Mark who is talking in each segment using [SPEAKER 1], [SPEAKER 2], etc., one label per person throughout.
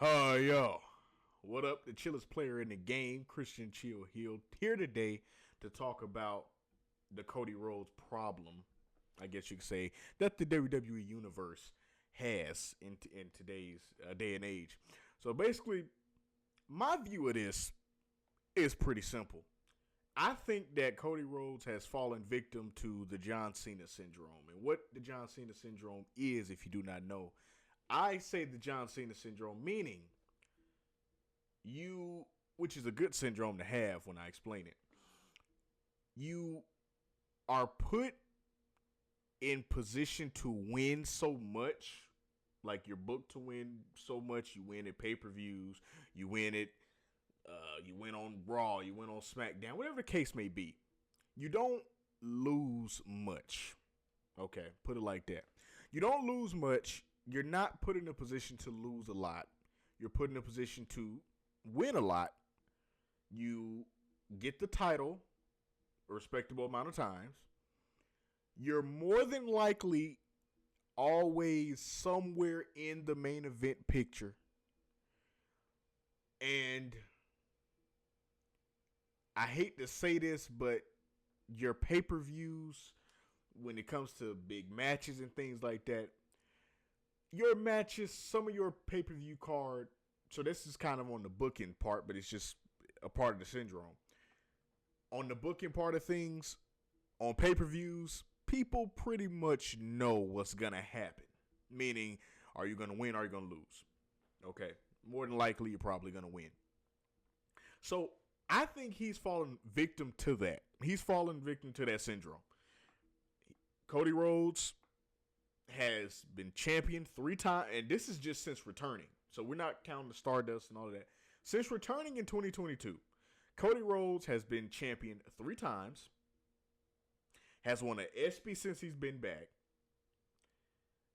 [SPEAKER 1] Yo, what up? The chillest player in the game, Christian Chill Hill, here today to talk about the Cody Rhodes problem, I guess you could say, that the WWE Universe has in today's day and age. So basically, my view of this is pretty simple. I think that Cody Rhodes has fallen victim to the John Cena syndrome. And what the John Cena syndrome is, if you do not know, I say the John Cena syndrome, meaning you, which is a good syndrome to have when I explain it, you are put in position to win so much, like you're booked to win so much. You win at pay-per-views, you win it, you win on Raw, you win on SmackDown, whatever the case may be. You don't lose much. Okay, put it like that. You don't lose much. You're not put in a position to lose a lot. You're put in a position to win a lot. You get the title a respectable amount of times. You're more than likely always somewhere in the main event picture. And I hate to say this, but your pay-per-views, when it comes to big matches and things like that, your matches, some of your pay-per-view card, so this is kind of on the booking part, but it's just a part of the syndrome. On the booking part of things, on pay-per-views, people pretty much know what's going to happen. Meaning, are you going to win or are you going to lose? Okay, more than likely, you're probably going to win. So, I think he's fallen victim to that. He's fallen victim to that syndrome. Cody Rhodes has been champion 3 times, and this is just since returning. So we're not counting the Stardust and all of that. Since returning in 2022, Cody Rhodes has been champion 3 times, has won an ESPY since he's been back,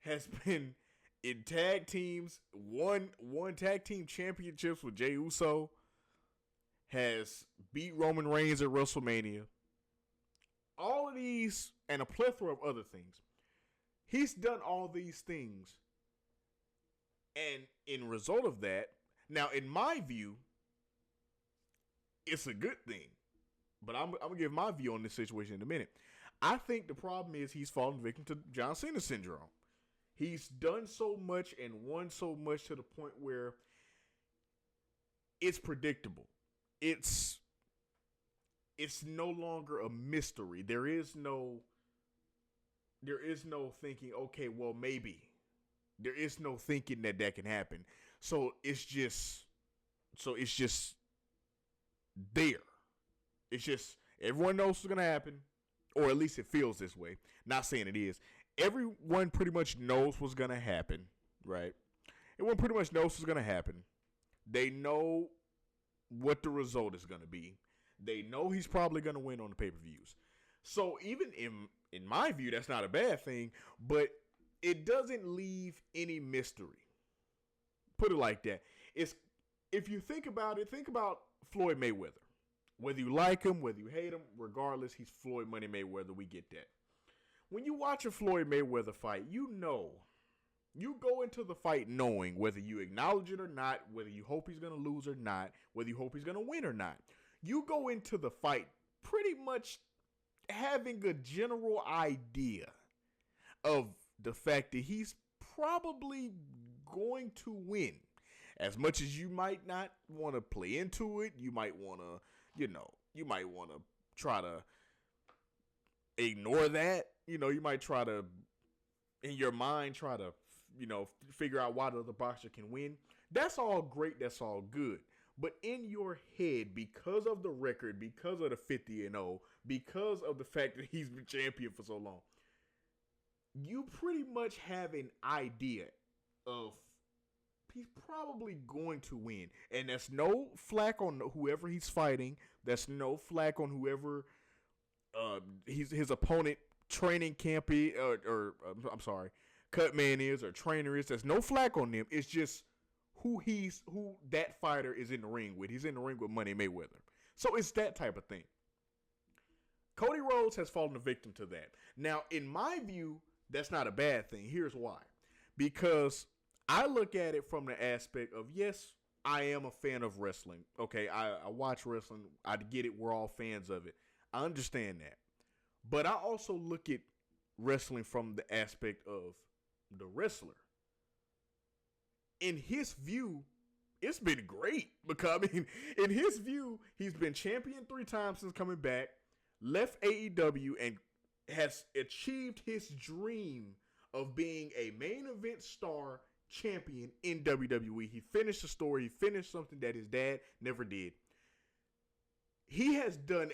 [SPEAKER 1] has been in tag teams, won tag team championships with Jey Uso, has beat Roman Reigns at WrestleMania. All of these and a plethora of other things. He's done all these things. And in result of that, now in my view, it's a good thing. But I'm going to give my view on this situation in a minute. I think the problem is he's fallen victim to John Cena syndrome. He's done so much and won so much to the point where it's predictable. It's no longer a mystery. There is no thinking, okay, well, maybe. There is no thinking that can happen. So it's just there. It's just everyone knows what's going to happen, or at least it feels this way. Not saying it is. Everyone pretty much knows what's going to happen, right? Everyone pretty much knows what's going to happen. They know what the result is going to be. They know he's probably going to win on the pay-per-views. So even in my view, that's not a bad thing, but it doesn't leave any mystery. Put it like that. If you think about it, think about Floyd Mayweather. Whether you like him, whether you hate him, regardless, he's Floyd Money Mayweather. We get that. When you watch a Floyd Mayweather fight, you know, you go into the fight knowing whether you acknowledge it or not, whether you hope he's going to lose or not, whether you hope he's going to win or not. You go into the fight pretty much having a general idea of the fact that he's probably going to win. As much as you might not want to play into it, you might want to, you might want to try to ignore that. You might try to, in your mind, try to, figure out why the other boxer can win. That's all great. That's all good. But in your head, because of the record, because of the 50-0, because of the fact that he's been champion for so long, you pretty much have an idea of he's probably going to win. And that's no flack on whoever he's fighting. That's no flack on whoever his opponent training camp Cutman is or trainer is. There's no flack on them. It's just who that fighter is in the ring with. He's in the ring with Money Mayweather. So it's that type of thing. Cody Rhodes has fallen a victim to that. Now, in my view, that's not a bad thing. Here's why. Because I look at it from the aspect of, yes, I am a fan of wrestling. Okay, I watch wrestling. I get it. We're all fans of it. I understand that. But I also look at wrestling from the aspect of the wrestler. In his view, it's been great. Because, I mean, in his view, he's been champion 3 times since coming back, left AEW, and has achieved his dream of being a main event star champion in WWE. He finished the story. He finished something that his dad never did. He has done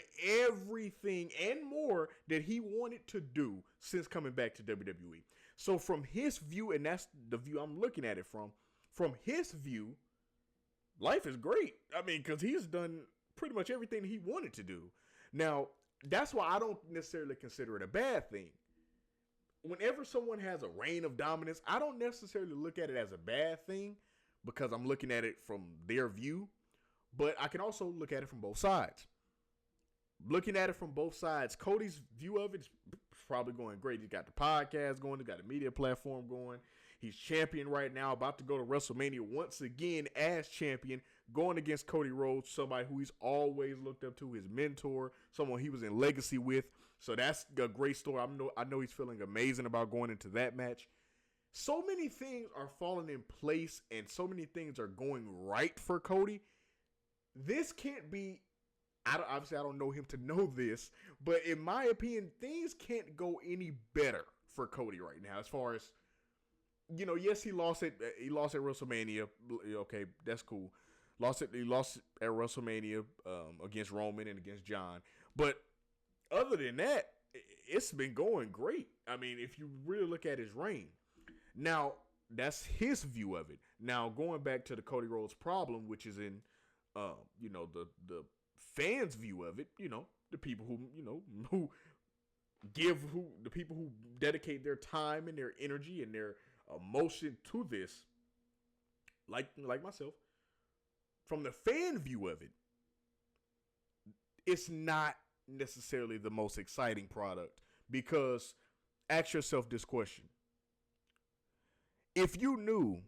[SPEAKER 1] everything and more that he wanted to do since coming back to WWE. So from his view, and that's the view I'm looking at it from his view, life is great. I mean, because he's done pretty much everything he wanted to do. Now, that's why I don't necessarily consider it a bad thing. Whenever someone has a reign of dominance, I don't necessarily look at it as a bad thing because I'm looking at it from their view, but I can also look at it from both sides. Looking at it from both sides, Cody's view of it is probably going great. He's got the podcast going. He's got a media platform going. He's champion right now, about to go to WrestleMania once again as champion, going against Cody Rhodes, somebody who he's always looked up to, his mentor, someone he was in legacy with. So that's a great story. I know he's feeling amazing about going into that match. So many things are falling in place and so many things are going right for Cody. This can't be, obviously I don't know him to know this, but in my opinion, things can't go any better for Cody right now as far as, you know, yes, he lost at WrestleMania. Okay, that's cool. He lost at WrestleMania against Roman and against John. But other than that, it's been going great. I mean, if you really look at his reign. Now, that's his view of it. Now, going back to the Cody Rhodes Problem, which is in, you know, the fans' view of it, you know, the people who, you know, the people who dedicate their time and their energy and their emotion to this, like myself, from the fan view of it, it's not necessarily the most exciting product because ask yourself this question. If you knew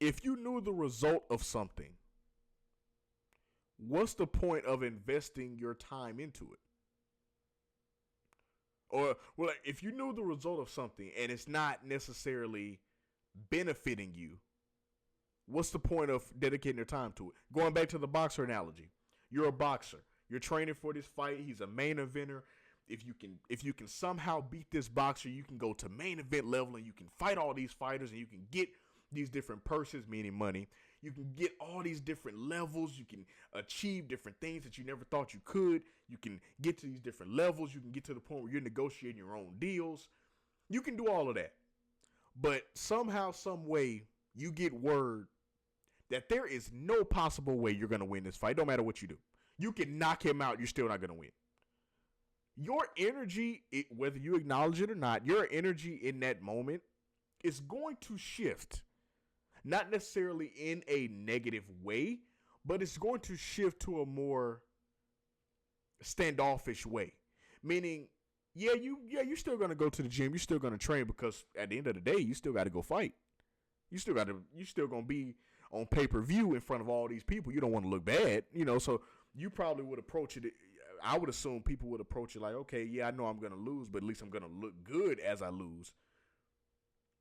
[SPEAKER 1] the result of something, what's the point of investing your time into it? Or, well, if you knew the result of something and it's not necessarily benefiting you, what's the point of dedicating your time to it? Going back to the boxer analogy, you're a boxer. You're training for this fight. He's a main eventer. If you can somehow beat this boxer, you can go to main event level and you can fight all these fighters and you can get these different purses, meaning money. You can get all these different levels. You can achieve different things that you never thought you could. You can get to these different levels. You can get to the point where you're negotiating your own deals. You can do all of that. But somehow, some way, you get word that there is no possible way you're going to win this fight. No matter what you do. You can knock him out. You're still not going to win. Your energy, whether you acknowledge it or not, your energy in that moment is going to shift. Not necessarily in a negative way, but it's going to shift to a more standoffish way. Meaning, you're still going to go to the gym. You're still going to train because at the end of the day, you still got to go fight. You still going to be on pay-per-view in front of all these people. You don't want to look bad, you know, so you probably would approach it. I would assume people would approach it like, okay, yeah, I know I'm going to lose, but at least I'm going to look good as I lose.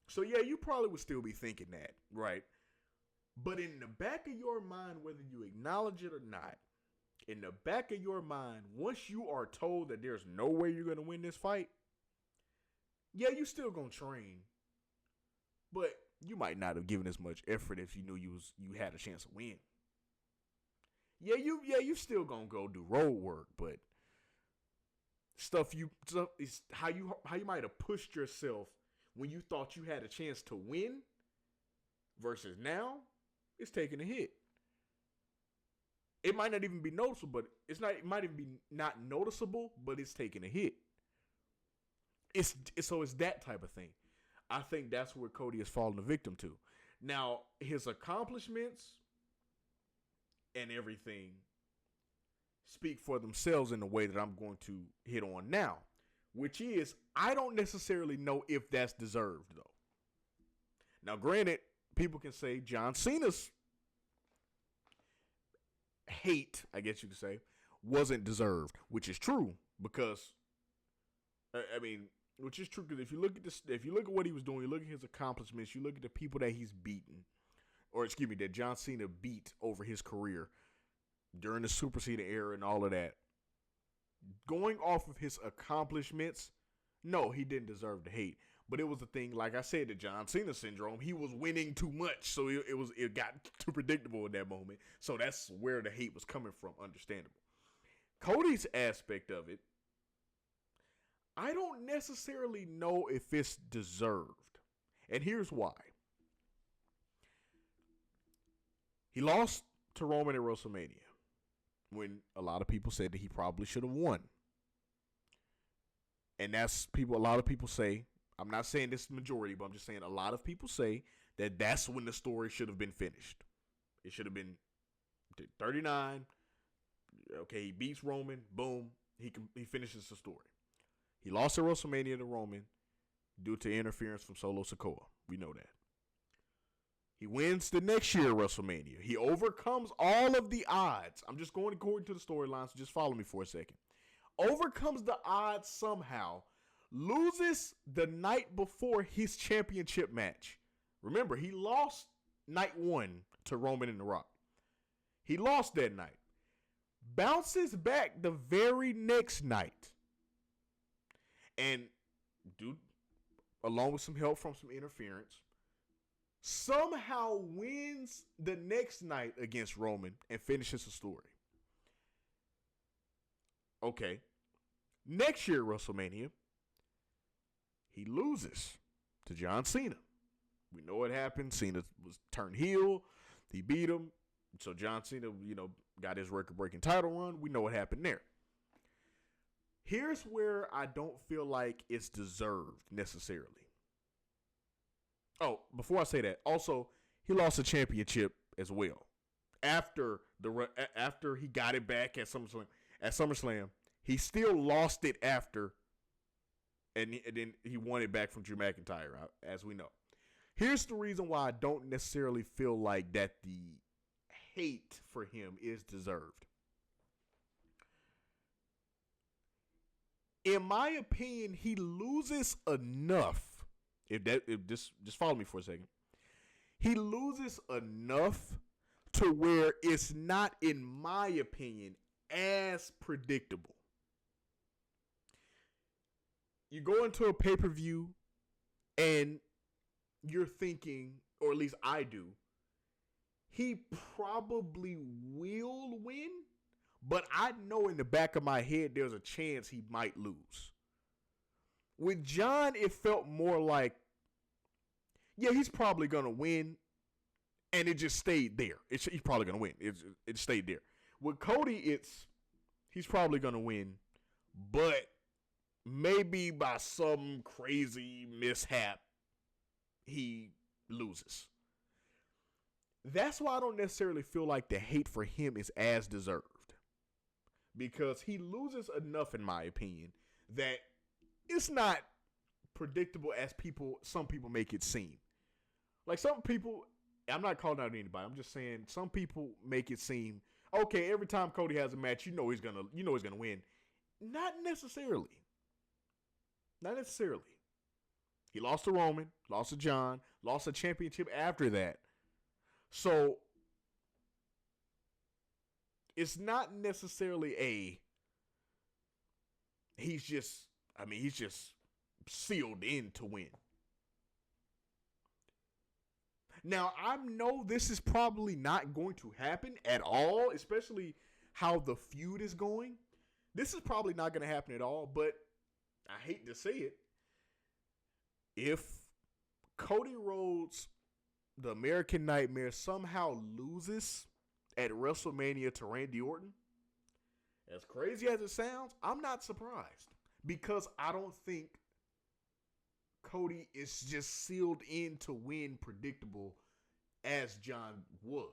[SPEAKER 1] So, yeah, you probably would still be thinking that, right? But in the back of your mind, whether you acknowledge it or not, in the back of your mind, once you are told that there's no way you're going to win this fight, yeah, you still going to train. But you might not have given as much effort if you knew you had a chance to win. Yeah, you still going to go do road work, but stuff is how you might have pushed yourself when you thought you had a chance to win versus now, it's taking a hit. It might not even be noticeable, but it might even be not noticeable, but it's taking a hit. It's that type of thing. I think that's where Cody has fallen a victim to. Now, his accomplishments and everything speak for themselves in the way that I'm going to hit on now, which is I don't necessarily know if that's deserved, though. Now, granted, people can say John Cena's hate, I guess you could say, wasn't deserved, which is true because, which is true because if you look at this, if you look at what he was doing, you look at his accomplishments, you look at the people that he's beaten, or excuse me, that John Cena beat over his career during the Super Cena era and all of that. Going off of his accomplishments, no, he didn't deserve the hate. But it was the thing, like I said, the John Cena syndrome. He was winning too much, so it got too predictable in that moment. So that's where the hate was coming from, understandable. Cody's aspect of it, I don't necessarily know if it's deserved. And here's why. He lost to Roman at WrestleMania when a lot of people said that he probably should have won. And a lot of people say, I'm not saying this is the majority, but I'm just saying a lot of people say that that's when the story should have been finished. It should have been 39. Okay, he beats Roman. Boom. He finishes the story. He lost at WrestleMania to Roman due to interference from Solo Sikoa. We know that. He wins the next year at WrestleMania. He overcomes all of the odds. I'm just going according to the storyline, so just follow me for a second. Overcomes the odds somehow. Loses the night before his championship match. Remember, he lost night one to Roman and The Rock. He lost that night. Bounces back the very next night. And, dude, along with some help from some interference, somehow wins the next night against Roman and finishes the story. Okay. Next year at WrestleMania, he loses to John Cena. We know what happened. Cena was turned heel. He beat him. So John Cena, got his record-breaking title run. We know what happened there. Here's where I don't feel like it's deserved necessarily. Oh, before I say that, also, he lost a championship as well. After he got it back at SummerSlam, he still lost it after, and then he won it back from Drew McIntyre, as we know. Here's the reason why I don't necessarily feel like that the hate for him is deserved. In my opinion, he loses enough. Just follow me for a second. He loses enough to where it's not, in my opinion, as predictable. You go into a pay-per-view and you're thinking, or at least I do, he probably will win, but I know in the back of my head there's a chance he might lose. With John, it felt more like, yeah, he's probably going to win, and it just stayed there. He's probably going to win. It stayed there. With Cody, he's probably going to win, but maybe by some crazy mishap, he loses. That's why I don't necessarily feel like the hate for him is as deserved. Because he loses enough, in my opinion, that it's not predictable as some people make it seem. Like some people, I'm not calling out anybody. I'm just saying some people make it seem, okay, every time Cody has a match, he's gonna win. Not necessarily. Not necessarily. He lost to Roman, lost to John, lost a championship after that. So it's not necessarily he's just sealed in to win. Now, I know this is probably not going to happen at all, especially how the feud is going. This is probably not going to happen at all, but I hate to say it. If Cody Rhodes, the American Nightmare, somehow loses at WrestleMania to Randy Orton, as crazy as it sounds, I'm not surprised. Because I don't think Cody is just sealed in to win predictable as John was.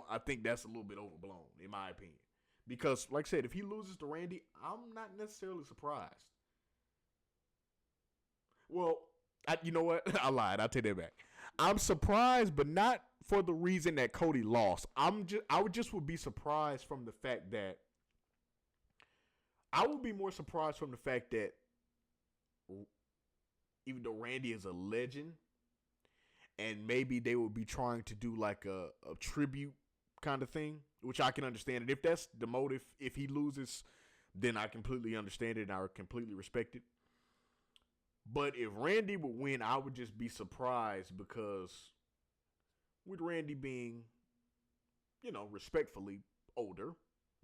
[SPEAKER 1] I think that's a little bit overblown, in my opinion. Because, like I said, if he loses to Randy, I'm not necessarily surprised. Well, You know what? I lied. I'll take that back. I'm surprised, but not for the reason that Cody lost. I would be surprised from the fact that I would be more surprised from the fact that even though Randy is a legend, and maybe they would be trying to do like a tribute kind of thing, which I can understand. And if that's the motive, if he loses, then I completely understand it and I completely respect it. But if Randy would win, I would just be surprised because with Randy being, respectfully older,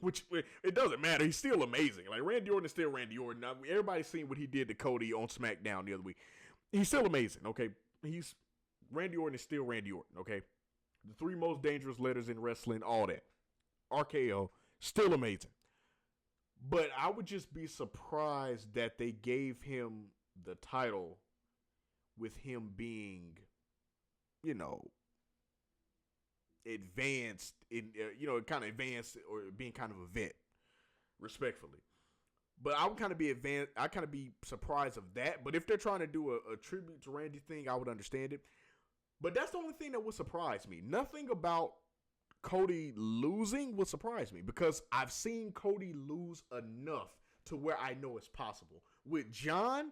[SPEAKER 1] which it doesn't matter. He's still amazing. Like Randy Orton is still Randy Orton. Now, everybody's seen what he did to Cody on SmackDown the other week. He's still amazing, okay? Randy Orton is still Randy Orton, okay? The 3 most dangerous letters in wrestling, all that. RKO, still amazing. But I would just be surprised that they gave him the title with him being, advanced in, kind of advanced or being kind of a vet, respectfully. But I would kind of be advanced. I kind of be surprised of that. But if they're trying to do a tribute to Randy thing, I would understand it. But that's the only thing that would surprise me. Nothing about Cody losing would surprise me because I've seen Cody lose enough to where I know it's possible. With John,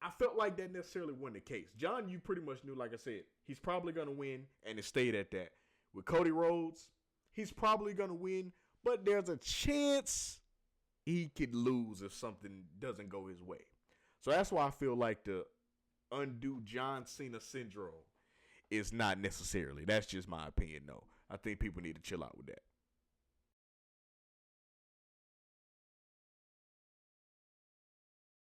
[SPEAKER 1] I felt like that necessarily wasn't the case. John, you pretty much knew, like I said, he's probably going to win, and it stayed at that. With Cody Rhodes, he's probably going to win, but there's a chance he could lose if something doesn't go his way. So that's why I feel like the undo John Cena syndrome is not necessarily. That's just my opinion, though. I think people need to chill out with that.